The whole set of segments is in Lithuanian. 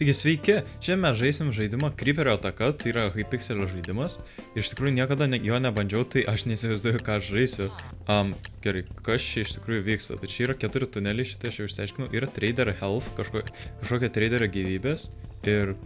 Taigi sveiki, šiandien mes žaisim žaidimą Creeperio ataka, tai yra Hypixelio žaidimas. Ir iš tikrųjų niekada jo nebandžiau, tai aš neįsivaizduoju, ką aš žaisiu. Gerai, kas čia iš tikrųjų vyksta? Tai čia yra 4 tuneliai, šitą aš jau išsiaiškinau. Yra trader health, kažkokia traderio gyvybės. Ir...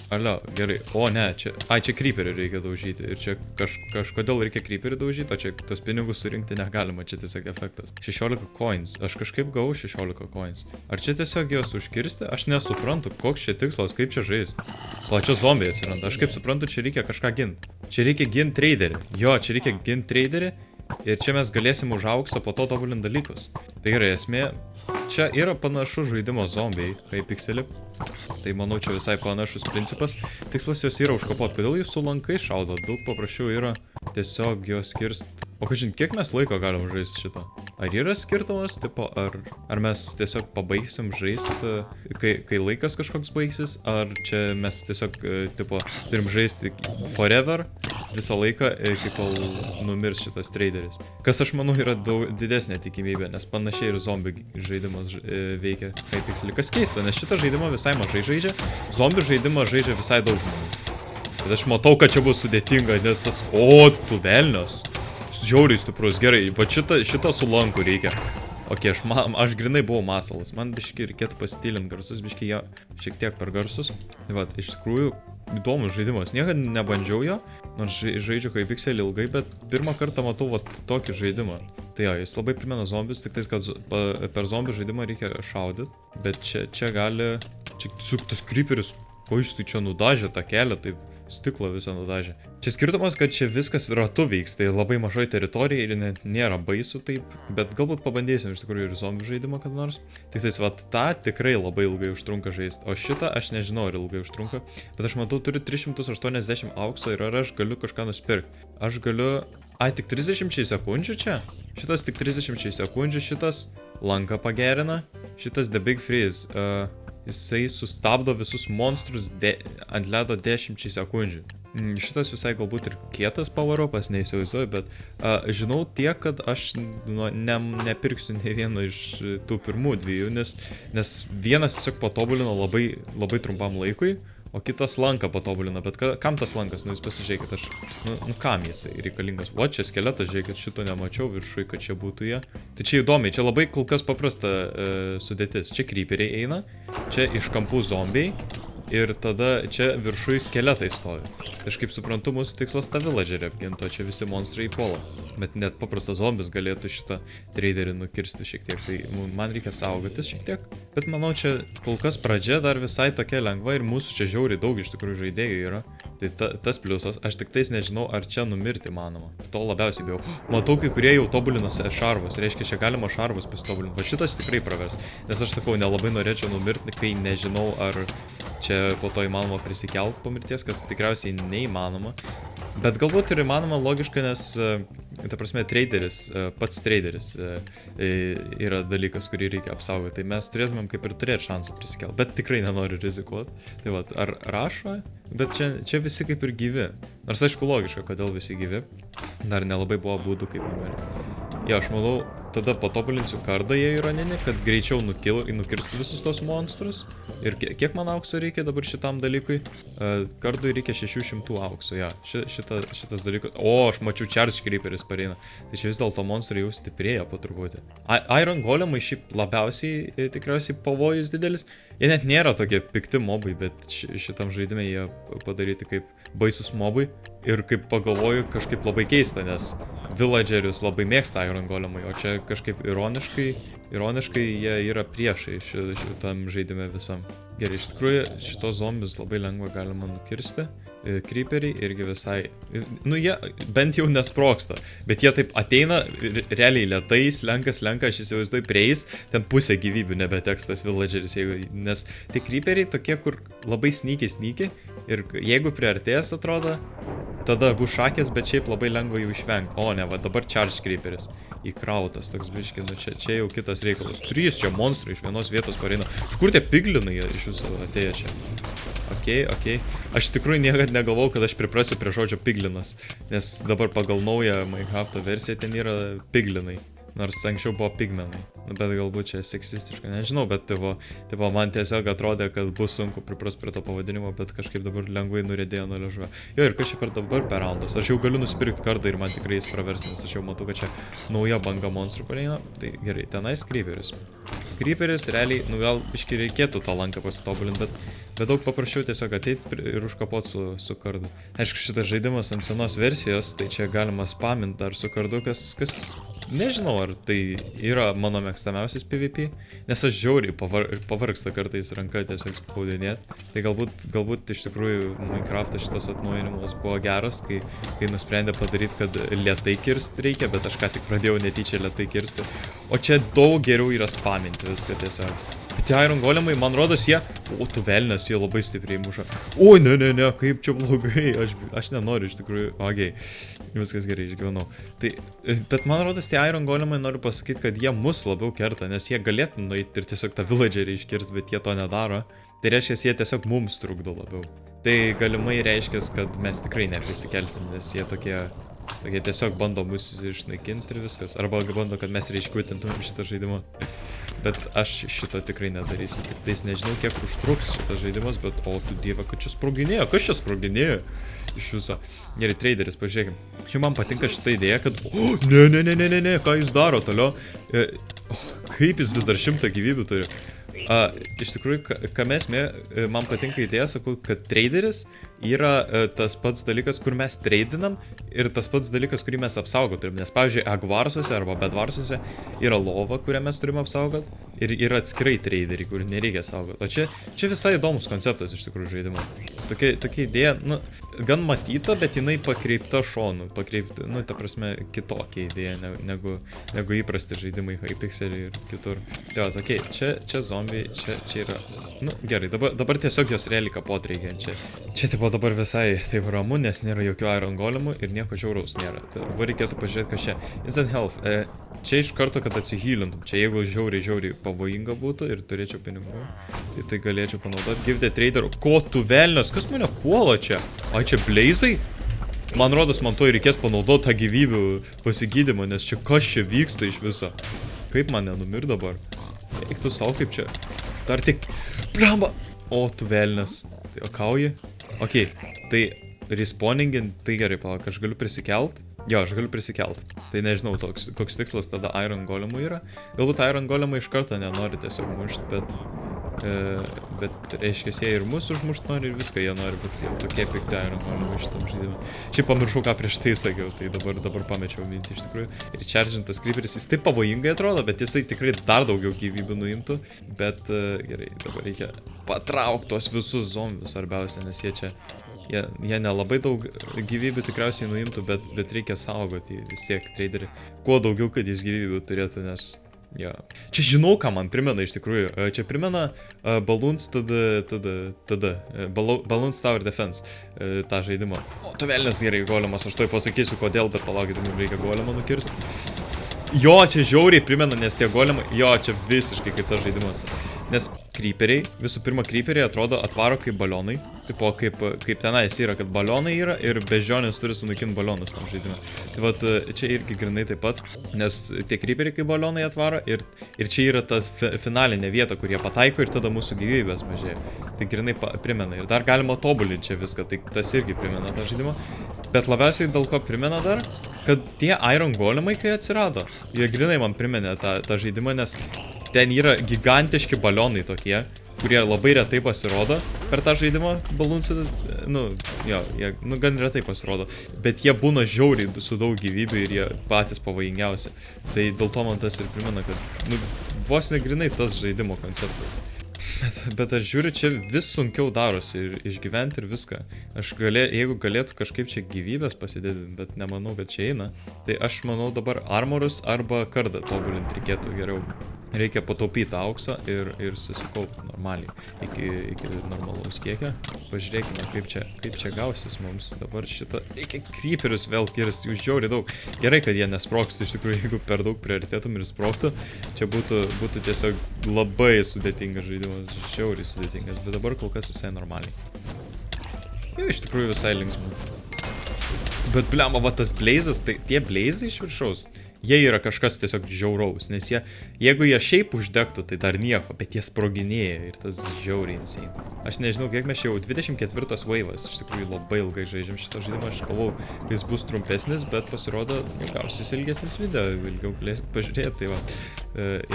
Alio, gerai. O ne, čia Creeperį reikia daužyti. Ir čia kažkodėl reikia Creeperį daužyti, o čia tos pinigus surinkti negalima, čia tiesiog efektas. 16 coins. Aš kažkaip gavau 16 coins. Ar čia tiesiog juos užkirsti? Aš nesuprantu, koks čia tikslas, kaip čia žaisti. Čia zombiai atsiranda. Aš kaip suprantu, čia reikia kažką ginti. Čia reikia ginti traderį. Jo, čia reikia ginti traderį. Ir čia mes galėsim už auksą po to tobulinti dalykus. Tai gerai, esmė. Čia yra panašu žaidimo zombiai, Hypixelį. Tai manau, čia visai panašus principas. Tikslas jos yra užkapot. Kodėl jūs su lankai šaudo? Daug paprasčiau yra tiesiog jos kirst. O kažin, kiek mes laiko galim žaisti šitą? Ar yra skirtumas, tipo, ar mes tiesiog pabaigsim žaisti, kai laikas kažkoks baigsis? Ar čia mes tiesiog, tipo, turim žaisti forever visą laiką, iki kol numirs šitas traderis? Kas aš manau yra daug didesnė tikimybė, nes panašiai ir zombių žaidimas veikia Hypixelį. Kas keista, nes šitą žaidimą visai mažai žaidžia, zombių žaidimą žaidžia visai daug žmonių. Bet aš matau, kad čia bus sudėtinga, nes tas... O, tu velnios! Žiauriai stiprus, gerai, va šitą su lanku reikia. Ok, aš grinai buvau masalas, man biški reikėtų pasitylinti garsus, biški jie šiek tiek per garsus. Tai va, iš tikrųjų, įdomus žaidimas, niekada nebandžiau jo, nors žaidžiu Hypixelį ilgai, bet pirmą kartą matau va tokį žaidimą. Tai jo, jis labai primena zombius, tik tais, kad per zombių žaidimą reikia šaudyti, bet čia gali... Čia tas Creeperis, ko iš tai čia nudažė tą kelią, taip... Stiklo visą nudažė. Čia skirtumas, kad čia viskas ratu vyks, tai labai mažoj teritorijai ir net nėra baisu taip, bet galbūt pabandėsim iš tikrųjų ir zombių žaidimą kada nors. Tik tais, va, tą tikrai labai ilgai užtrunka žaisti, o šitą aš nežinau, ar ilgai užtrunka, bet aš matau, turiu 380 aukso ir ar aš galiu kažką nusipirkti. Aš galiu... tik 30 sekundžių čia? Šitas tik 30 sekundžių, šitas lanką pagerina, šitas The Big Freeze. Jisai sustabdo visus monstrus ant ledo 10 sekundžių. Šitas visai galbūt ir kietas power-upas, neįsivaizduoju, bet žinau tiek, kad aš nepirksiu ne vieno iš tų pirmų dviejų, nes vienas tiesiog patobulino labai trumpam laikui, o kitas lanką patobulino, bet kam tas lankas? Nu jūs pasižiūrėkit, aš... Nu kam jisai reikalingas? O čia skeletas, žiūrėkit, šito nemačiau viršui, kad čia būtų jie. Tai čia įdomiai, čia labai kol kas paprasta sudėtis. Čia creeperiai eina, čia iš kampų zombiai ir tada čia viršui skeletai stovi. Aš kaip suprantu, mūsų tikslas tą villagerį apginti, o čia visi monstrai puola. Bet net paprastas zombis galėtų šitą traderį nukirsti šiek tiek, tai man reikia saugotis šiek tiek. Bet manau, čia kol kas pradžia dar visai tokia lengva ir mūsų čia žiauriai daug iš tikrųjų žaidėjų yra. Tai tas pliusas, aš tik tais nežinau, ar čia numirti manoma. To labiausiai bijau. Matau, kai kurie jau tobulinosi šarvus, reiškia, čia galima šarvus pasitobulinti. Va šitas tikrai pravers, nes aš sakau, nelabai norėčiau numirti, kai nežinau, ar čia po to įmanoma prisikelt po mirties, kas tikriausiai neįmanoma. Bet galbūt ir įmanoma logiška, nes, ta prasme, pats traderis yra dalykas, kurį reikia apsaugoti. Tai mes turėtumėm kaip ir turėti šansą prisikelt, bet tikrai nenoriu rizikuoti. Tai va, ar rašo? Bet čia visi kaip ir gyvi. Nors aišku logiška, kodėl visi gyvi. Dar nelabai buvo būdų kaip numirti. Ja, aš manau, tada patobulinsiu kardą jie ironinį, kad greičiau nukirstų visus tos monstrus. Ir kiek man aukso reikia dabar šitam dalykui? Kardui reikia 600 aukso, ja. Šitas dalykas... O, aš mačiau, Charge Creeperis pareina. Tai čia vis dėlto monstrai jau stiprėja po truputį. Iron Golemai šiaip labiausiai tikriausiai pavojus didelis. Jie net nėra tokie pikti mobai, bet šitam žaidime jie padaryti kaip baisus mobai. Ir kaip pagalvoju, kažkaip labai keista, nes villagerius labai mėgsta Iron Golemai, o čia kažkaip ironiškai jie yra priešai šitam žaidime visam. Gerai, iš tikrųjų šitos zombius labai lengva galima nukirsti. Creeperiai irgi visai... Nu jie bent jau nesproksta, bet jie taip ateina realiai lėtai, slenka, aš įsivaizduoju prieis, ten pusė gyvybių nebeteks tas villageris, nes tie creeperiai tokie, kur labai snykiai ir jeigu priartės atrodo, tada bus šakės, bet šiaip labai lengva jų išvengti. O ne, va dabar Charge Creeperis įkrautas, toks biški, nu čia jau kitas reikalas. 3 čia monstrai iš vienos vietos pareina. Kur tie piglinai iš jūsų atėję čia? Ok. Aš tikrųjų niekad negalvau, kad aš priprasiu prie žodžio piglinas, nes dabar pagal naują Minecrafto versiją ten yra piglinai, nors anksčiau buvo pigmenai. Bet galbūt čia seksistiška, nežinau, bet tipo, man tiesiog atrodė, kad bus sunku priprast prie to pavadinimo, bet kažkaip dabar lengvai nurėdėjo nuo liežuvio. Jo, ir kas čia per dabar per raundas? Aš jau galiu nusipirkti kardą ir man tikrai jis pravers, nes aš jau matau, kad čia nauja banga monstrų pareina. Tai gerai, tenais Creeperis. Creeperis realiai, nu gal iški reikėtų tą lanką pasitobulinti, bet daug paprasčiau tiesiog ateiti ir užkapot su kardu. Aišku, šitas žaidimas ant senos versijos, tai čia galima spaminti dar su kardu, kas nežinau, ar tai yra mano mėgstamiausias PvP, nes aš žiauriai pavargsta kartais ranka tiesiog spaudinėti. Tai galbūt iš tikrųjų Minecraft'o šitas atnaujinimas buvo geras, kai nusprendė padaryti, kad lėtai kirst reikia, bet aš ką tik pradėjau netyčia lėtai kirsti. O čia daug geriau yra spaminti viską tiesiog. Bet tie Iron Golemai, man rodos, jie... O, tu velnės, jie labai stipriai muša. O, ne, kaip čia blogai, aš nenoriu iš tikrųjų. Okei, viskas gerai, išgyvenau. Tai, bet man rodos, tie Iron Golemai noriu pasakyti, kad jie mus labiau kerta, nes jie galėtų nueiti ir tiesiog tą villagerį iškirst, bet jie to nedaro. Tai reiškia, jie tiesiog mums trukdo labiau. Tai galimai reiškia, kad mes tikrai neprisikelsim, nes jie tokie tiesiog bando mus išnaikinti ir viskas. Arba bando, kad mes reiškuotintumėm šitą žaidimą. Bet aš šito tikrai nedarysiu. Tik tais nežinau, kiek užtruks šitas žaidimas, bet o tu dieve, kad čia sproginėjo. Kas čia sproginėjo? Iš viso. Gerai, traderis, pažiūrėkim. Čia man patinka šitą idėją, kad... O, ne, ką jis daro toliau? Kaip jis vis dar 100 gyvybių turi? Iš tikrųjų, kame esmė, man patinka idėja, sakau, kad traderis yra tas pats dalykas, kur mes traidinam ir tas pats dalykas, kurį mes apsaugot turim. Nes, pavyzdžiui, Agvarsuose arba Bedvarsuose yra lova, kurią mes turim apsaugot ir yra atskirai traderiai, kur nereikia saugot. O čia visai įdomus konceptas iš tikrųjų žaidimo. Tokia idėja, nu, gan matyta, bet jinai pakreipta šonu, nu, ta prasme, kitokia idėja negu įprasti žaidimai, Hypixel ir kitur. Tai va, tokie, čia zombiai, čia yra, nu, gerai, dabar tiesiog jos realiai kapot reikia. Čia tipo dabar visai taip ramu, nes nėra jokių Iron Golemų ir nieko žiauraus nėra. Dabar reikėtų pažiūrėti, kas čia. Instant Health. Čia iš karto, kad atsihylintum. Čia jeigu žiauriai pavojinga būtų ir turėčiau pinigų, tai galėčiau panaudoti. Give the trader. Ko tu velnias? Kas mane puola čia? Ai, čia blazai? Man rodos, man to ir reikės panaudoti tą gyvybių pasigydymą, nes čia kas čia vyksta iš viso. Kaip man nenumir dabar? Eik tu savo, kaip čia. Dar tik... Blemba! O, tu velnias. Tai okauji? Okei, tai respawningin, tai gerai, palauk, aš galiu prisikelt? Jo, aš galiu prisikelt. Tai nežinau, koks tikslas tada Iron Golemų yra. Galbūt Iron Golemai iš karto nenori tiesiog mušti, bet reiškia, jie ir mūsų užmušti nori ir viską jie nori, bet jie tokie pikti Iron Golemai šitam žaidimui. Šiaip pamiršau, ką prieš tai sakiau, tai dabar pamečiau mintį iš tikrųjų. Ir chargintas Creeperis, jis taip pavojingai atrodo, bet jisai tikrai dar daugiau gyvybių nuimtų. Bet gerai, dabar reikia patraukti tos visus zombius svarbiausia, nes jie nelabai daug gyvybių tikriausiai nuimtų, bet reikia saugoti vis tiek traderį. Kuo daugiau, kad jis gyvybių turėtų, nes... Ja. Čia žinau, ką man primena iš tikrųjų. Čia primena Balloons Balloons Tower Defense tą žaidimą. O, tu velnės gerai golemas, aš toj pasakysiu kodėl, bet palaukit, mums reikia golemą nukirsti. Jo, čia žiauriai primena, nes tie golemai, jo, čia visiškai kaip tas žaidimas. Nes creeperiai, visų pirma, creeperiai atrodo atvaro kaip balionai. Tipo, kaip tenais yra, kad balionai yra ir beždžionės turi sunaikinti balionus tam žaidimą. Tai vat, čia irgi grinai taip pat, nes tie creeperiai kaip balionai atvaro ir čia yra ta finalinė vieta, kur jie pataiko ir tada mūsų gyvybės mažėja. Tai grinai primena ir dar galima tobulinti čia viską, tai tas irgi primena tą žaidimą. Bet labiausiai dėl ko primena dar, kad tie Iron Golemai, kai atsirado, jie grinai man priminė tą žaidimą, nes ten yra gigantiški balionai tokie, kurie labai retai pasirodo per tą žaidimą balūnsų, jie gan retai pasirodo, bet jie būna žiauriai su daug gyvybių ir jie patys pavojingiausi. Tai dėl to man tas ir primena, kad vos negrinai tas žaidimo konceptas. Bet aš žiūriu, čia vis sunkiau darosi ir išgyventi ir viską. Jeigu galėtų kažkaip čia gyvybės pasidėti, bet nemanau, kad čia eina, tai aš manau dabar armorus arba kardą tobulinti reikėtų geriau. Reikia pataupyti auksą ir susikaupti normaliai iki normalaus kiekio. Pažiūrėkime, kaip čia gausis mums dabar šitą. Reikia creeperius vėl kirsti, jų žiauriai daug. Gerai, kad jie nesprokstų, iš tikrųjų, jeigu per daug prioritetum ir sproktų, čia būtų tiesiog labai sudėtingas žaidimas, žiauriai sudėtingas, bet dabar kol kas visai normaliai. Jau, iš tikrųjų visai linksmų. Bet blemba, va tas blazas, tai tie blazai iš viršaus, jie yra kažkas tiesiog žiauraus, nes jeigu jie šiaip uždegtų, tai dar nieko, bet jie sproginėja ir tas žiauriai insane. Aš nežinau, kiek mes čia jau 24 waivas, iš tikrųjų labai ilgai žaidžiam šitą žaidimą, aš galvau, jis bus trumpesnis, bet pasirodo, gausis ilgesnis video, ilgiau galėsit pažiūrėti, tai va,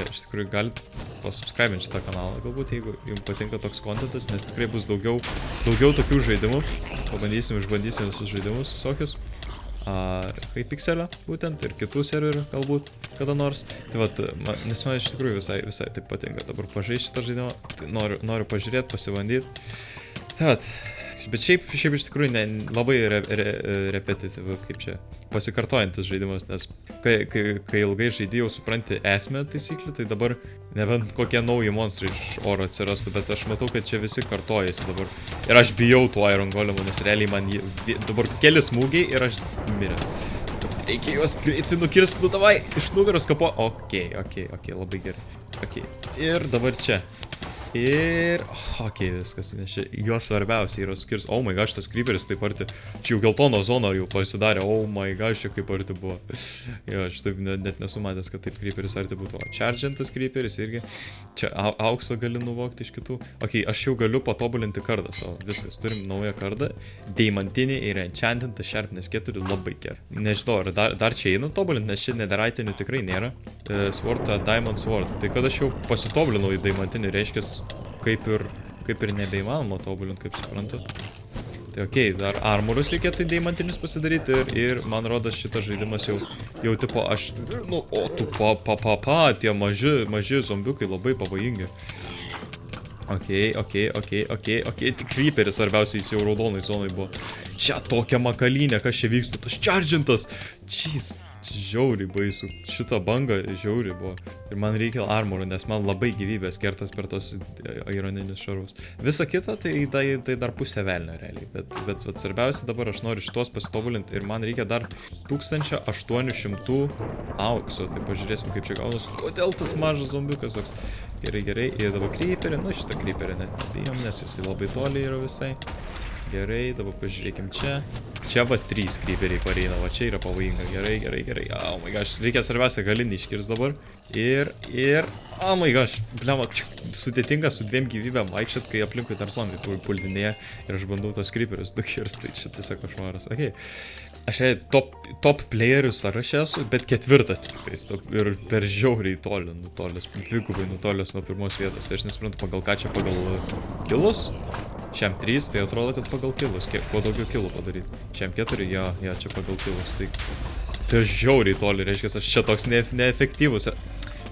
iš tikrųjų galit pasubscribinti šitą kanalą, galbūt, jeigu jums patinka toks kontentas, nes tikrai bus daugiau tokių žaidimų, išbandysim visus žaidimus visokius. Hypixelio būtent ir kitų serverių galbūt kada nors. Tai vat, nes man iš tikrųjų visai taip patinka dabar pažaisti šitą žaidimą, tai noriu pažiūrėti, pasibandyti. Tai vat, bet šiaip iš tikrųjų labai repetityvi, kaip čia, pasikartojantis žaidimas, nes kai ilgai žaidėjau supranti esmę taisyklių, tai dabar nebent kokie nauji monstrai iš oro atsirastų, bet aš matau, kad čia visi kartojasi dabar. Ir aš bijau tų Iron Golemų, nes realiai man dabar keli smūgiai ir aš miręs. Reikia juos greitai nukirsti, nu davai, iš nugaros kapo. Okei, labai gerai. Okei, ir dabar čia. Ir... Okei, viskas, nes juos svarbiausia yra sukirs. Oh my gosh, tas creeperis taip arti. Čia jau geltono zona jau pasidarė. Oh my gosh, čia kaip arti buvo. Jo, aš taip net nesu matęs, kad taip creeperis arti būtų. O chargentas creeperis irgi. Čia aukso gali nuvokti iš kitų. Okei, aš jau galiu patobulinti kardą savo. Viskas, turim naują kardą. Deimantinį ir enchantintą sharpness 4 labai gerai. Nežinau, ar dar čia einu tobulinti, nes čia neteraitinių tikrai nėra. Sword, diamond sword. Tai kad aš jau pasitobulinau į deimantinį, reiškia kaip ir nebeįmanoma tobulinti, kaip suprantu. Tai okei, dar armorus reikėtų deimantinius pasidaryti ir man rodos šitas žaidimas jau tipo aš... Nu, o tu tie maži zombiukai labai pavojingi. Okei, tik creeperis svarbiausiai jis jau raudonai zonai buvo. Čia tokia makalynė, kas čia vyksta, tas chargintas. Jeez. Žiauriai baisu, šitą bangą žiauriai buvo. Ir man reikia armorų, nes man labai gyvybės kertas per tos ironinius šarvus. Visa kita, tai dar pusė velnio realiai. Bet svarbiausia dabar aš noriu šitos pasitobulinti ir man reikia dar 1800 aukso. Tai pažiūrėsim, kaip čia gaunas. Kodėl tas mažas zombiukas toks? Gerai. Ir dabar creeperį, nu šitą creeperį net bijom, nes jisai labai toli yra visai. Gerai, dabar pažiūrėkim čia. Čia va 3 creeperiai pareina, va čia yra pavojinga. Gerai. Oh my gosh, reikia svarbiausia galinį iškirs dabar. Ir... Oh my gosh, blema, sudėtinga su 2 gyvybėm vaikščiat, kai aplinkui dar zombiai puldinėja. Ir aš bandau tos creeperius nukirst, tai čia tiesiog košmaras. Okei. Aš top playerių sąraše esu, bet 4 tiktais. Ir per žiauriai toli nutolęs, dvigubai nutolęs nuo pirmos vietos. Tai aš nesuprantu, pagal ką čia, pagal kilus. Šiam 3, tai atrodo, kad pagal kilus. Kuo daugiau kilų padaryti. Šiam 4, jo, čia pagal kilus. Tai žiauriai toli, reiškia, aš čia toks neefektyvus.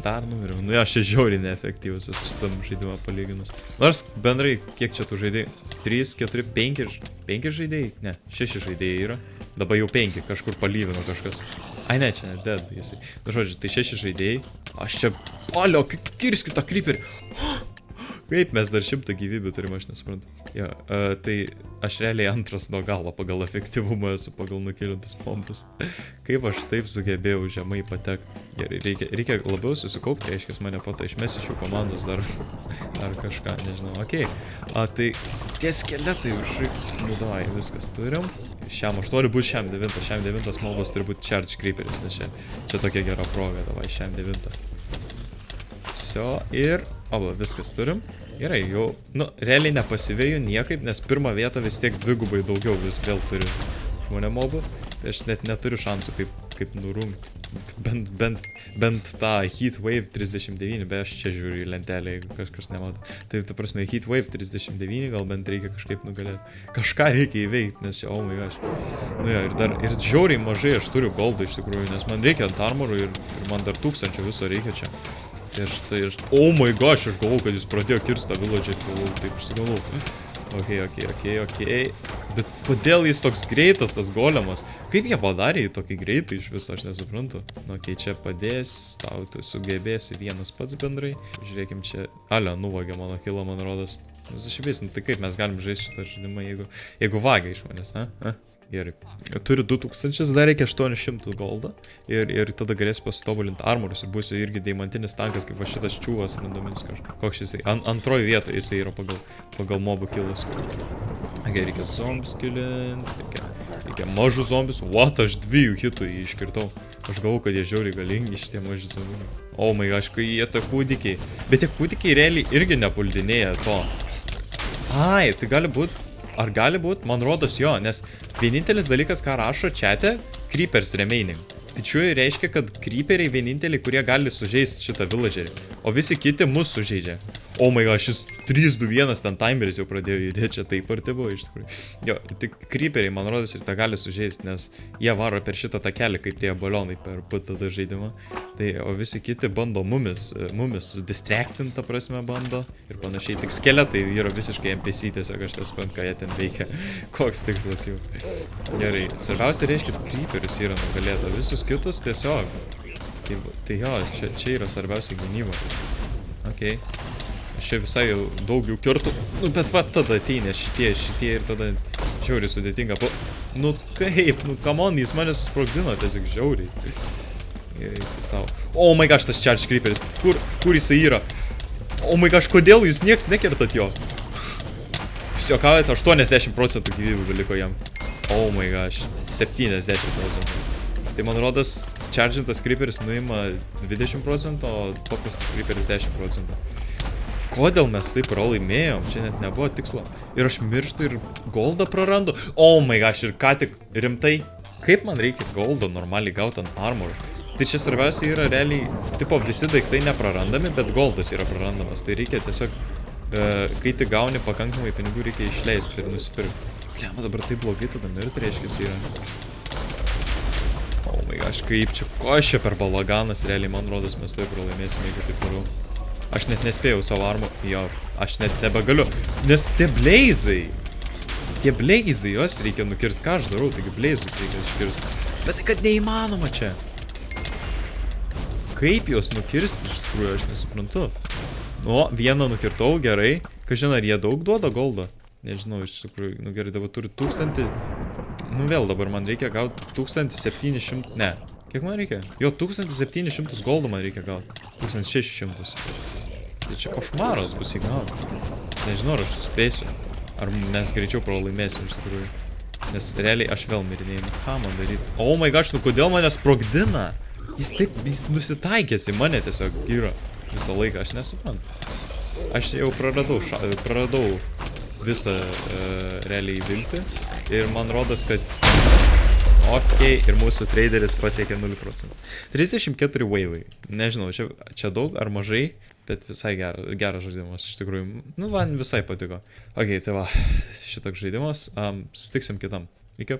Dar numiriau. Nu, aš čia žiauriai neefektyvus esu šitam žaidimą palyginus. Nors bendrai, kiek čia tų žaidėjai? 3, 4, 5 žaidėjai? Ne, 6 žaidėjai yra. Dabar jau 5, kažkur palyvino kažkas. Ai ne, čia ne, dead jisai. Nu, žodžiu, tai 6 žaidėjai. Aš čia... Alio, kirskit tą creeperį. Kaip mes dar 100 gyvybių turim, aš nesuprantu. Jo, tai aš realiai antras nuo galo pagal efektyvumą esu, pagal nukilintus pompus. Kaip aš taip sugebėjau žemai patekti. Gerai, reikia labiau susikaupti, reiškia, mane po to išmes iš jų komandos dar kažką, nežinau. Okei, tai tie skeletai užraik, nu davai, viskas turim. Šiam 8 bus šiam 9 mobas turi būti charge creeperis, nes čia tokia gera proga, davai, šiam 9. Visio, ir... Aba, viskas turim. Gerai, jau, nu, realiai nepasivėjau niekaip, nes pirmą vietą vis tiek dvigubai daugiau vis vėl turi žmonė mobų. Tai aš net neturiu šansų kaip nurungti. Bent tą Heat Wave 39, bet aš čia žiūriu į lentelę, jeigu kažkas nemato. Tai, ta prasme, Heat Wave 39 gal bent reikia kažkaip nugalėti. Kažką reikia įveikti, nes čia, oh my gosh. Nu jo, ir žiauriai mažai aš turiu goldą iš tikrųjų, nes man reikia ant armorų ir man dar 1000 viso reikia čia. Tai aš, oh my gosh, aš galvau, kad jis pradėjo kirsti tą village, taip užsigalvau. Okei. Bet kodėl jis toks greitas, tas golemas? Kaip jie padarė jį tokį greitą iš viso, aš nesuprantu. Okei, čia padės, tau tu sugebėsi vienas pats bendrai. Žiūrėkim čia, alio, nuvagė mano kilą, man rodos. Šiaip, tai kaip mes galim žaisti šitą žaidimą, jeigu vagia iš manęs, ha? Gerai. Turiu 2000, dar reikia 800 goldą. Ir tada galėsiu pasitobulinti armorus ir būsiu irgi deimantinis tankas, kaip va šitas čiūvas randominis kažkas. Koks jisai? Antroji vieta jisai yra pagal mobų kilus. Gerai, reikia zombies kilinti. Reikia mažų zombius. What, aš 2 hitų jį iškirtau. Aš galvoju, kad jie žiauriai galingi šitie maži zombiai. O my gosh, kai jie ta kūdikiai. Bet tie kūdikiai realiai irgi nepuldinėja to. Ai, tai gali būt. Ar gali būt? Man rodos jo, nes vienintelis dalykas, ką rašo čiate, creepers remaining. Tai čia reiškia, kad creeperiai vieninteliai, kurie gali sužeisti šitą villagerį. O visi kiti mus sužeidžia. O my gosh, šis 3-2-1 ten timeris jau pradėjo judėti, čia taip arti buvo iš tikrųjų. Jo, tik creeperiai, man rodos, ir tą gali sužeisti, nes jie varo per šitą takelį, kaip tie balionai per PTD žaidimą. Tai, o visi kiti bando mumis distractint, ta prasme, bando. Ir panašiai, tik skeletai yra visiškai NPC, tiesiog aš tas pant, ką jie ten veikia. Koks tikslas jų. Gerai, svarbiausia reiškia, creeperius yra nugalėta, visus kitus tiesiog. Tai jo, čia yra svarbiausia gynyba. Okei. Aš čia visai daug jų kirtų. Nu, bet va, tada ateina šitie ir tada žiauriai sudėtinga. Nu kaip, nu come on, jis mane susprogdino tiesiog žiauriai. Eiti savo. Oh my gosh, tas charge creeperis. Kur jisai yra? Oh my gosh, kodėl jūs nieks nekertat jo? Jūs juokaujate, 80% gyvybių beliko jam. Oh my gosh, 70%. Tai man rodos, chargintas creeperis nuima 20%, o paprastas creeperis 10%. Kodėl mes taip pralaimėjom? Čia net nebuvo tikslo. Ir aš mirštu ir goldą prarandu. Oh my gosh, ir ką tik rimtai. Kaip man reikia goldo normaliai gauti ant armor? Tai čia svarbiausia yra realiai, tipo visi daiktai neprarandami, bet goldas yra prarandamas. Tai reikia tiesiog, kai tik gauni pakankamai pinigų, reikia išleisti ir nusipirkti. Bliama, dabar taip blogai tada mirti reiškia yra. Oh my gosh, kaip čia, ko čia per balaganas, realiai man rodos mes taip pralaimėsime, jeigu taip toliau. Aš net nespėjau savo armą, jo, aš net nebegaliu, nes tie bleizai, juos reikia nukirsti, ką aš darau, taigi bleizus reikia iškirsti, bet tai kad neįmanoma čia. Kaip juos nukirsti, iš tikrųjų, aš nesuprantu. Nu, vieną nukirtau, gerai, kažin ar jie daug duoda goldo, nežinau, iš tikrųjų, nu gerai, dabar turi 1000, nu vėl dabar man reikia gauti 1700, ne. Kiek man reikia? Jo, 1700 goldų man reikia gauti. 1600. Tai čia košmaras bus įgauti. Nežinau, ar aš suspėsiu. Ar mes greičiau pralaimėsim iš tikrųjų. Nes realiai aš vėl mirinėjau. Ką man daryti? Oh my gosh, nu kodėl mane sprogdina? Jis nusitaikėsi mane tiesiog yra visą laiką. Aš nesuprantu. Aš jau praradau visą realiai viltį. Ir man rodos, kad... Okei, ir mūsų traderis pasiekė 0%. 34 waivai. Nežinau, čia daug ar mažai, bet visai geras žaidimas, iš tikrųjų. Nu, man visai patiko. Okei, tai va, šitoks žaidimas. Sutiksim kitam. Iki.